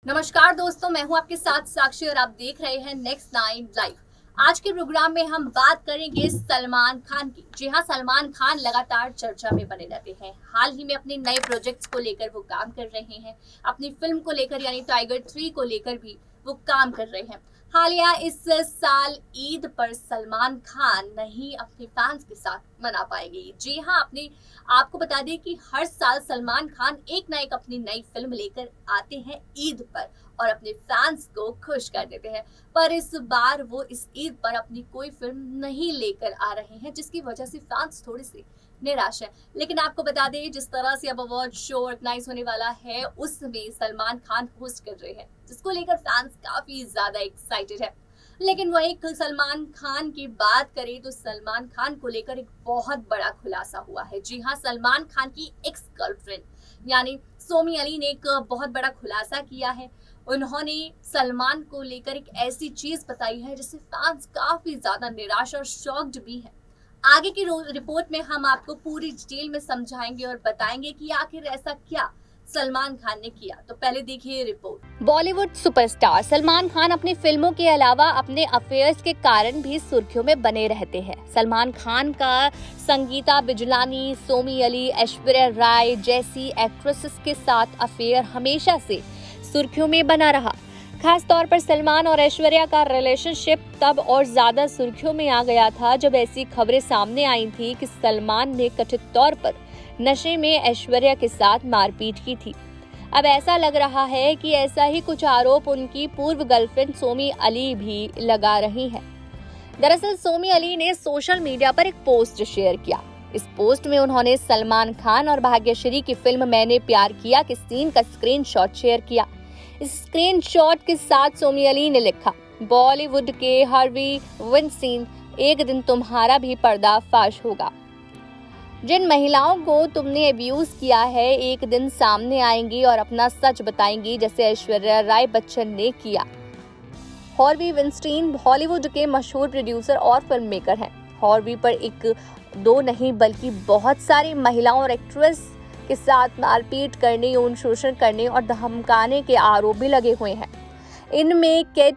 नमस्कार दोस्तों, मैं हूं आपके साथ साक्षी और आप देख रहे हैं नेक्स्ट 9 लाइव। आज के प्रोग्राम में हम बात करेंगे सलमान खान की। जी हां, सलमान खान लगातार चर्चा में बने रहते हैं। हाल ही में अपने नए प्रोजेक्ट्स को लेकर वो काम कर रहे हैं। अपनी फिल्म को लेकर यानी टाइगर 3 को लेकर भी वो काम कर रहे हैं। हालिया इस साल ईद पर सलमान खान नहीं अपने फैंस के साथ मना पाएंगे। जी हां, आपको बता दें कि हर साल सलमान खान एक ना एक अपनी नई फिल्म लेकर आते हैं ईद पर और अपने फैंस को खुश कर देते हैं। पर इस बार वो इस ईद पर अपनी कोई फिल्म नहीं लेकर आ रहे हैं, जिसकी वजह से फैंस थोड़े से निराश है। लेकिन आपको बता दें, जिस तरह से अब अवार्ड शो ऑर्गेनाइज होने वाला है उसमें सलमान खान होस्ट कर रहे हैं, जिसको लेकर फैंस काफी ज्यादा एक्साइटेड है। लेकिन वही सलमान खान की बात करें तो सलमान खान को लेकर एक बहुत बड़ा खुलासा हुआ है। जी हाँ, सलमान खान की एक्स गर्लफ्रेंड यानी सोमी अली ने एक बहुत बड़ा खुलासा किया है। उन्होंने सलमान को लेकर एक ऐसी चीज बताई है जिससे फैंस काफी ज्यादा निराश और शॉक्ड भी है। आगे की रिपोर्ट में हम आपको पूरी डिटेल में समझाएंगे और बताएंगे कि आखिर ऐसा क्या सलमान खान ने किया। तो पहले देखिए रिपोर्ट। बॉलीवुड सुपरस्टार सलमान खान अपनी फिल्मों के अलावा अपने अफेयर्स के कारण भी सुर्खियों में बने रहते हैं। सलमान खान का संगीता बिजलानी, सोमी अली, ऐश्वर्या राय जैसी एक्ट्रेसेस के साथ अफेयर हमेशा से सुर्खियों में बना रहा। खास तौर पर सलमान और ऐश्वर्या का रिलेशनशिप तब और ज्यादा सुर्खियों में आ गया था जब ऐसी खबरें सामने आई थी कि सलमान ने कथित तौर पर नशे में ऐश्वर्या के साथ मारपीट की थी। अब ऐसा लग रहा है कि ऐसा ही कुछ आरोप उनकी पूर्व गर्लफ्रेंड सोमी अली भी लगा रही है। दरअसल सोमी अली ने सोशल मीडिया पर एक पोस्ट शेयर किया। इस पोस्ट में उन्होंने सलमान खान और भाग्यश्री की फिल्म मैंने प्यार किया के सीन का स्क्रीनशॉट शेयर किया। इस स्क्रीनशॉट के साथ सोमी अली ने लिखा, बॉलीवुड के हार्वी विंस्टीन, एक दिन तुम्हारा भी पर्दाफाश होगा। जिन महिलाओं को तुमने अब्यूज किया है एक दिन सामने आएंगी और अपना सच बताएंगी, जैसे ऐश्वर्या राय बच्चन ने किया। हार्वी विंस्टीन बॉलीवुड के मशहूर प्रोड्यूसर और फिल्म मेकर हैं। हार्वी पर एक दो नहीं बल्कि बहुत सारी महिलाओं और एक्ट्रेस के साथ मारपीट करने, यौन शोषण करने और धमकाने के आरोप भी लगे हुए हैं। इनमें केट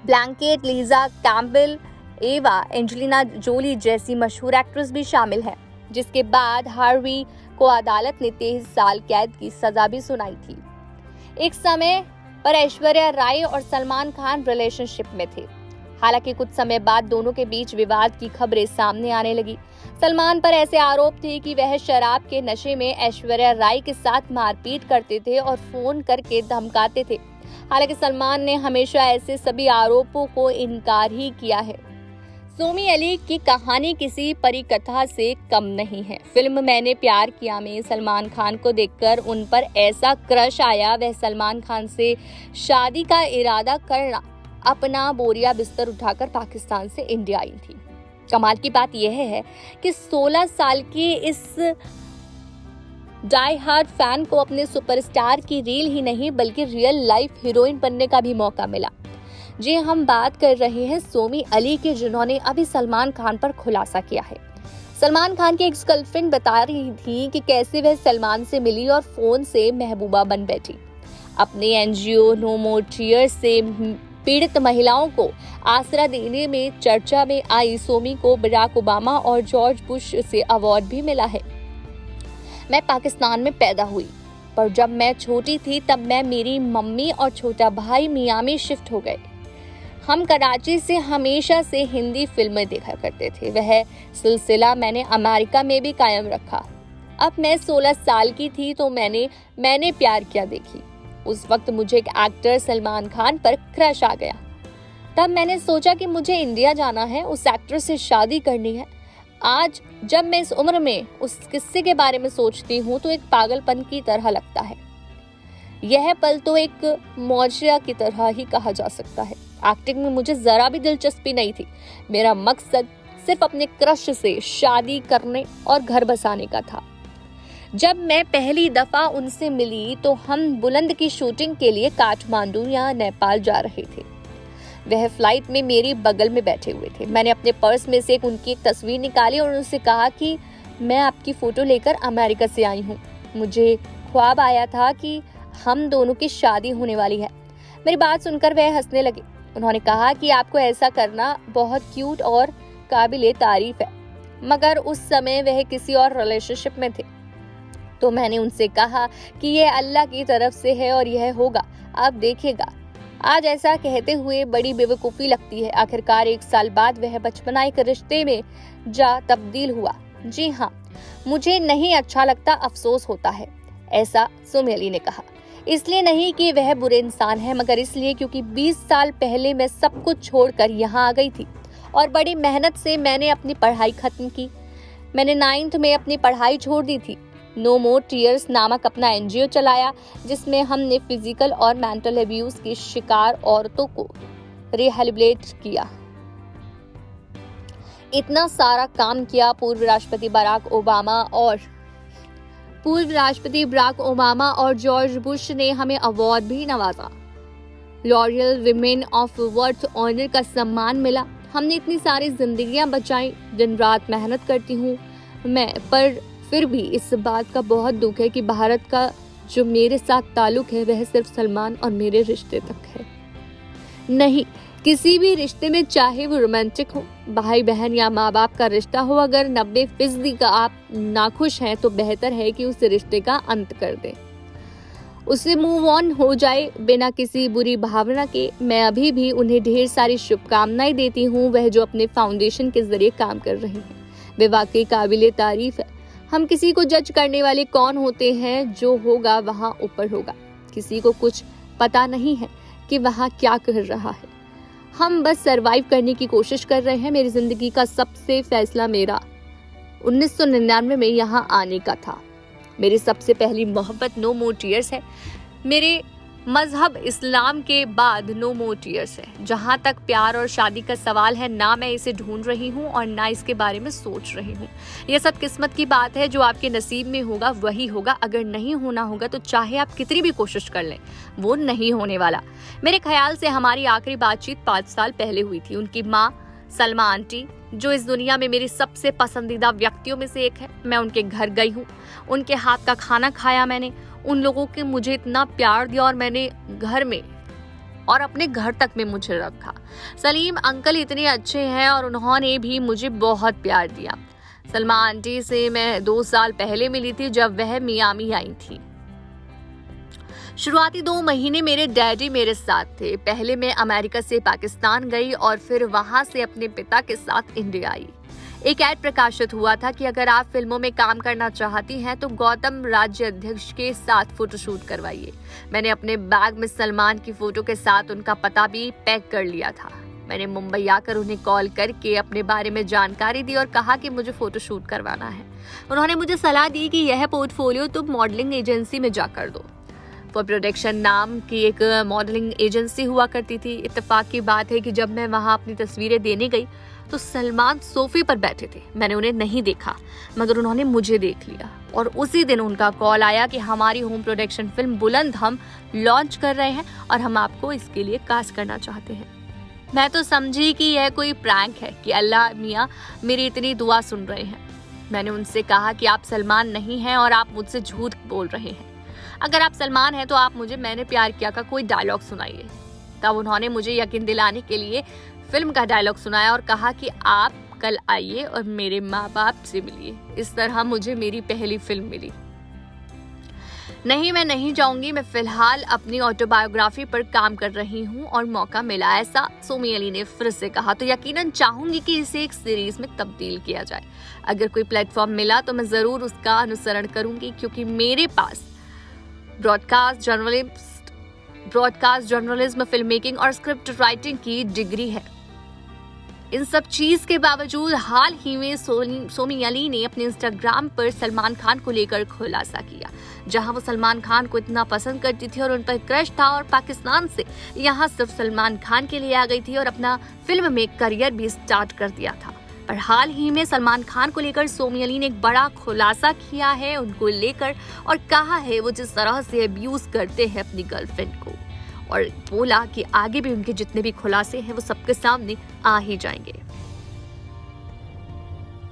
ब्लैंकेट, लीजा कैम्पबेल, एवा, एंजेलिना जोली जैसी मशहूर एक्ट्रेस भी शामिल है। जिसके बाद हार्वी को अदालत ने 23 साल कैद की सजा भी सुनाई थी। एक समय पर ऐश्वर्या राय और सलमान खान रिलेशनशिप में थे। हालांकि कुछ समय बाद दोनों के बीच विवाद की खबरें सामने आने लगी। सलमान पर ऐसे आरोप थे कि वह शराब के नशे में ऐश्वर्या राय के साथ मारपीट करते थे और फोन करके धमकाते थे। हालांकि सलमान ने हमेशा ऐसे सभी आरोपों को इनकार ही किया है। सोमी अली की कहानी किसी परिकथा से कम नहीं है। फिल्म मैंने प्यार किया में सलमान खान को देखकर उन पर ऐसा क्रश आया, वह सलमान खान से शादी का इरादा करना अपना बोरिया बिस्तर उठाकर पाकिस्तान से इंडिया आई थी। कमाल की बात यह है कि 16 साल की इस डाई हार्ड फैन को अपने सुपरस्टार की रील ही नहीं बल्कि रियल लाइफ हीरोइन बनने का भी मौका मिला। जी, हम बात कर रहे हैं सोमी अली के, जिन्होंने अभी सलमान खान पर खुलासा किया है। सलमान खान की एक्स गर्लफ्रेंड बता रही थी कि कैसे वह सलमान से मिली और फोन से महबूबा बन बैठी। अपने एनजीओ नो मोर टीयर्स से पीड़ित महिलाओं को आसरा देने में चर्चा में आई सोमी को बराक ओबामा और जॉर्ज बुश से अवार्ड भी मिला है। मैं पाकिस्तान में पैदा हुई, पर जब मैं छोटी थी तब मैं, मेरी मम्मी और छोटा भाई मियामी शिफ्ट हो गए। हम कराची से हमेशा से हिंदी फिल्में देखा करते थे। वह सिलसिला मैंने अमेरिका में भी कायम रखा। अब मैं 16 साल की थी तो मैंने प्यार किया देखी। उस वक्त मुझे एक एक्टर सलमान खान पर क्रश आ गया। तब मैंने सोचा कि मुझे इंडिया जाना है, उस एक्टर से शादी करनी है। आज जब मैं इस उम्र में उस किस्से के बारे में सोचती हूँ तो एक पागलपन की तरह लगता है। यह पल तो एक मौजिया की तरह ही कहा जा सकता है। एक्टिंग में मुझे जरा भी दिलचस्पी नहीं थी। मेरा मकसद सिर्फ अपने क्रश से शादी करने और घर बसाने का था। जब मैं पहली दफा उनसे मिली तो हम बुलंद की शूटिंग के लिए काठमांडू या नेपाल जा रहे थे। वह फ्लाइट में मेरी बगल में बैठे हुए थे। मैंने अपने पर्स में से उनकी एक तस्वीर निकाली और उनसे कहा कि मैं आपकी फोटो लेकर अमेरिका से आई हूँ। मुझे ख्वाब आया था कि हम दोनों की शादी होने वाली है। मेरी बात सुनकर वह हंसने लगे। उन्होंने कहा कि आपको ऐसा करना बहुत क्यूट और काबिले तारीफ है, मगर उस समय वह किसी और रिलेशनशिप में थे। तो मैंने उनसे कहा कि यह अल्लाह की तरफ से है और यह होगा, आप देखिएगा। आज ऐसा कहते हुए बड़ी बेवकूफ़ी लगती है। आखिरकार 1 साल बाद वह बचपना एक रिश्ते में जा तब्दील हुआ। जी हाँ, मुझे नहीं अच्छा लगता, अफसोस होता है, ऐसा सोमी अली ने कहा। इसलिए नहीं कि वह बुरे इंसान है, मगर इसलिए क्योंकि 20 साल पहले मैं सब कुछ छोड़कर यहाँ आ गई थी और बड़ी मेहनत से मैंने अपनी पढ़ाई खत्म की। मैंने 9th में अपनी पढ़ाई छोड़ दी थी। नो मोर टीयर्स नामक अपना NGO चलाया, जिसमें हमने फिजिकल और मेंटल अब्यूज की शिकार औरतों को रिहेबिलिटेट किया। इतना सारा काम किया। पूर्व राष्ट्रपति बराक ओबामा और जॉर्ज बुश ने हमें अवार्ड भी नवाजा। L'Oreal women of worth honour का सम्मान मिला। हमने इतनी सारी जिंदगियां बचाई। दिन रात मेहनत करती हूँ मैं, पर फिर भी इस बात का बहुत दुख है कि भारत का जो मेरे साथ ताल्लुक है वह सिर्फ सलमान और मेरे रिश्ते तक है। नहीं, किसी भी रिश्ते में, चाहे वो रोमांटिक हो, भाई बहन या माँ बाप का रिश्ता हो, अगर 90% का आप नाखुश हैं तो बेहतर है कि उस रिश्ते का अंत कर दें, उससे मूव ऑन हो जाए बिना किसी बुरी भावना के। मैं अभी भी उन्हें ढेर सारी शुभकामनाएं देती हूँ। वह जो अपने फाउंडेशन के जरिए काम कर रही हैं, वे वाकई काबिले तारीफ है। हम किसी को जज करने वाले कौन होते हैं? जो होगा वहाँ ऊपर होगा। किसी को कुछ पता नहीं है कि वहाँ क्या कर रहा है। हम बस सरवाइव करने की कोशिश कर रहे हैं। मेरी जिंदगी का सबसे फैसला मेरा 1999 में यहाँ आने का था। मेरी सबसे पहली मोहब्बत नो मोर टीयर्स है। मेरे मजहब इस्लाम के बाद नो मोर टीयर्स है। जहाँ तक प्यार और शादी का सवाल है, ना मैं इसे ढूंढ रही हूँ और ना इसके बारे में सोच रही हूँ। यह सब किस्मत की बात है। जो आपके नसीब में होगा वही होगा। अगर नहीं होना होगा तो चाहे आप कितनी भी कोशिश कर लें, वो नहीं होने वाला। मेरे ख्याल से हमारी आखिरी बातचीत 5 साल पहले हुई थी। उनकी माँ सलमा आंटी, जो इस दुनिया में मेरी सबसे पसंदीदा व्यक्तियों में से एक है, मैं उनके घर गई हूँ। उनके हाथ का खाना खाया मैंने। उन लोगों के मुझे इतना प्यार दिया और मैंने घर में और अपने घर तक में मुझे रखा। सलीम अंकल इतने अच्छे हैं और उन्होंने भी मुझे बहुत प्यार दिया। सलमा आंटी से मैं 2 साल पहले मिली थी, जब वह मियामी आई थी। शुरुआती 2 महीने मेरे डैडी मेरे साथ थे। पहले मैं अमेरिका से पाकिस्तान गई और फिर वहां से अपने पिता के साथ इंडिया आई। एक ऐड प्रकाशित हुआ था कि अगर आप फिल्मों में काम करना चाहती हैं तो गौतम राज्य अध्यक्ष के साथ फोटोशूट करवाइए। मैंने अपने बैग में सलमान की फोटो के साथ उनका पता भी पैक कर लिया था। मैंने मुंबई आकर उन्हें कॉल करके अपने बारे में जानकारी दी और कहा कि मुझे फोटोशूट करवाना है। उन्होंने मुझे सलाह दी कि यह पोर्टफोलियो तुम मॉडलिंग एजेंसी में जाकर दो। फॉर प्रोडक्शन नाम की एक मॉडलिंग एजेंसी हुआ करती थी। इत्तेफाक की बात है कि जब मैं वहां अपनी तस्वीरें देने गई तो सलमान सोफे पर बैठे थे। मैंने उन्हें नहीं देखा, मगर उन्होंने मुझे देख लिया और उसी दिन उनका कॉल आया कि हमारी होम प्रोडक्शन फिल्म बुलंद हम लॉन्च कर रहे हैं और हम आपको इसके लिए कास्ट करना चाहते हैं। मैं तो समझी कि यह कोई प्रैंक है कि अल्लाह मियाँ मेरी इतनी दुआ सुन रहे हैं। मैंने उनसे कहा कि आप सलमान नहीं हैं और आप मुझसे झूठ बोल रहे हैं। अगर आप सलमान हैं तो आप मुझे मैंने प्यार किया का कोई डायलॉग सुनाइए। तब उन्होंने मुझे यकीन दिलाने के लिए फिल्म का डायलॉग सुनाया और कहा कि आप कल आइए और मेरे माँ बाप से मिलिए। इस तरह मुझे मेरी पहली फिल्म मिली। नहीं, मैं नहीं जाऊंगी। मैं फिलहाल अपनी ऑटोबायोग्राफी पर काम कर रही हूँ और मौका मिला, ऐसा सोमी अली ने फिर से कहा, तो यकीनन चाहूंगी कि इसे एक सीरीज में तब्दील किया जाए। अगर कोई प्लेटफॉर्म मिला तो मैं जरूर उसका अनुसरण करूंगी, क्योंकि मेरे पास ब्रॉडकास्ट जर्नलिज्म, फिल्म मेकिंग और स्क्रिप्ट राइटिंग की डिग्री है। इन सब चीज के बावजूद हाल ही में सोमी अली ने अपने इंस्टाग्राम पर सलमान खान को लेकर खुलासा किया, जहां वो सलमान खान को इतना पसंद करती थी और उन पर क्रश था और पाकिस्तान से यहां सिर्फ सलमान खान के लिए आ गई थी और अपना फिल्म में करियर भी स्टार्ट कर दिया था। पर हाल ही में सलमान खान को लेकर सोमी अली ने एक बड़ा खुलासा किया है उनको लेकर और कहा है वो जिस तरह से अब्यूज करते हैं अपनी गर्लफ्रेंड को, और बोला कि आगे भी उनके जितने भी खुलासे हैं वो सबके सामने आ ही जाएंगे।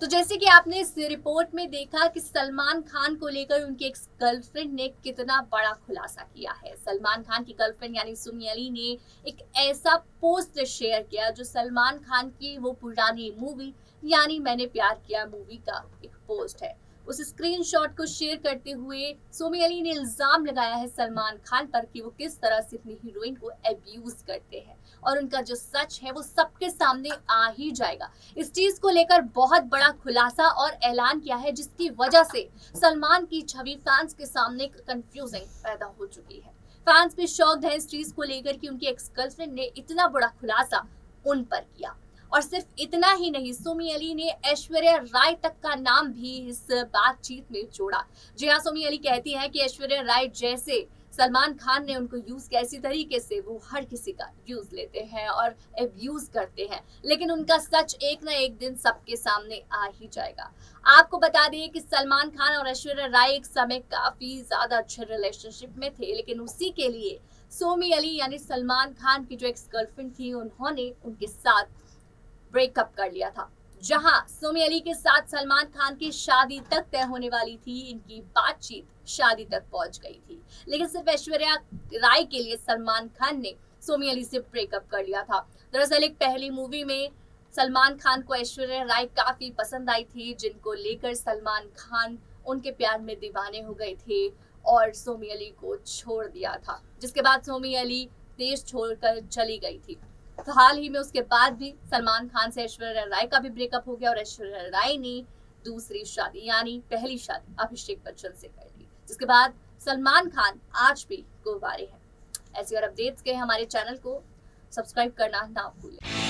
तो जैसे कि आपने इस रिपोर्ट में देखा कि सलमान खान को लेकर उनकी एक्स गर्लफ्रेंड ने कितना बड़ा खुलासा किया है। सलमान खान की गर्लफ्रेंड यानी सुमी अली ने एक ऐसा पोस्ट शेयर किया जो सलमान खान की वो पुरानी मूवी यानी मैंने प्यार किया मूवी का एक पोस्ट है। उस स्क्रीनशॉट को शेयर करते हुए सुमी अली ने इल्जाम लगाया है सलमान खान पर कि वो किस तरह से अपनी हीरोइन को अब्यूज करते हैं और उनका जो सच है वो सबके सामने आ ही जाएगा। इस चीज को लेकर बहुत बड़ा खुलासा और ऐलान किया है जिसकी वजह से सलमान की छवि फैंस के सामने कंफ्यूजिंग पैदा हो चुकी है। फैंस भी शॉक्ड है इस चीज को लेकर कि उनकी एक्स गर्लफ्रेंड ने इतना बड़ा खुलासा उन पर किया। और सिर्फ इतना ही नहीं, सुमी अली ने ऐश्वर्या राय तक का नाम भी इस बातचीत में जोड़ा। जी हाँ, सुमी अली कहती है कि ऐश्वर्या राय जैसे सलमान खान ने उनको यूज किया, इसी तरीके से वो हर किसी का यूज लेते हैं और अब्यूज करते हैं, लेकिन उनका सच एक ना एक दिन सबके सामने आ ही जाएगा। आपको बता दें कि सलमान खान और ऐश्वर्या राय एक समय काफी ज्यादा अच्छे रिलेशनशिप में थे, लेकिन उसी के लिए सुमी अली यानी सलमान खान की जो एक्स गर्लफ्रेंड थी उन्होंने उनके साथ ब्रेकअप कर लिया था। जहां सुमी अली के साथ सलमान खान की शादी तक तय होने वाली थी, इनकी बातचीत शादी तक पहुंच गई थी, लेकिन सिर्फ ऐश्वर्या राय के लिए सलमान खान ने सुमी अली से ब्रेकअप कर लिया था। दरअसल एक पहली मूवी में सलमान खान को ऐश्वर्या राय काफी पसंद आई थी, जिनको लेकर सलमान खान उनके प्यार में दीवाने हो गए थे और सुमी अली को छोड़ दिया था, जिसके बाद सुमी अली देश छोड़कर चली गई थी। तो हाल ही में उसके बाद भी सलमान खान से ऐश्वर्या राय का भी ब्रेकअप हो गया और ऐश्वर्या राय ने दूसरी शादी यानी पहली शादी अभिषेक बच्चन से कर ली, जिसके बाद सलमान खान आज भी कुंवारे हैं। ऐसी और अपडेट्स के हमारे चैनल को सब्सक्राइब करना ना भूलें।